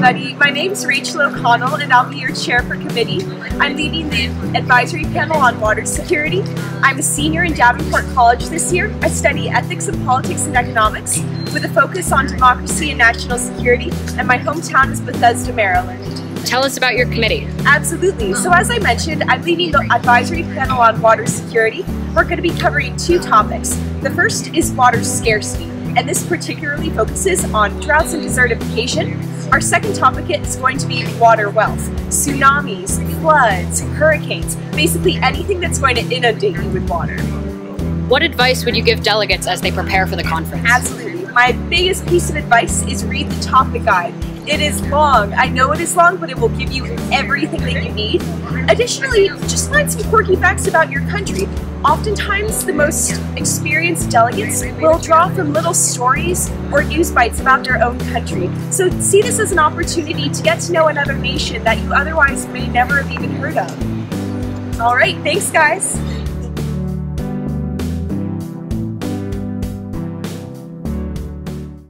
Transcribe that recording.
everybody. My name's Rachel O'Connell and I'll be your chair for committee. I'm leading the advisory panel on water security. I'm a senior in Davenport College this year. I study ethics and politics and economics with a focus on democracy and national security, and my hometown is Bethesda, Maryland. Tell us about your committee. Absolutely. So as I mentioned, I'm leading the advisory panel on water security. We're going to be covering two topics. The first is water scarcity, and this particularly focuses on droughts and desertification. Our second topic is going to be water wealth, tsunamis, floods, hurricanes, basically anything that's going to inundate you with water. What advice would you give delegates as they prepare for the conference? Absolutely. My biggest piece of advice is read the topic guide. It is long. I know it is long, but it will give you everything that you need. Additionally, just find some quirky facts about your country. Oftentimes, the most experienced delegates will draw from little stories or news bites about their own country. So see this as an opportunity to get to know another nation that you otherwise may never have even heard of. All right, thanks guys.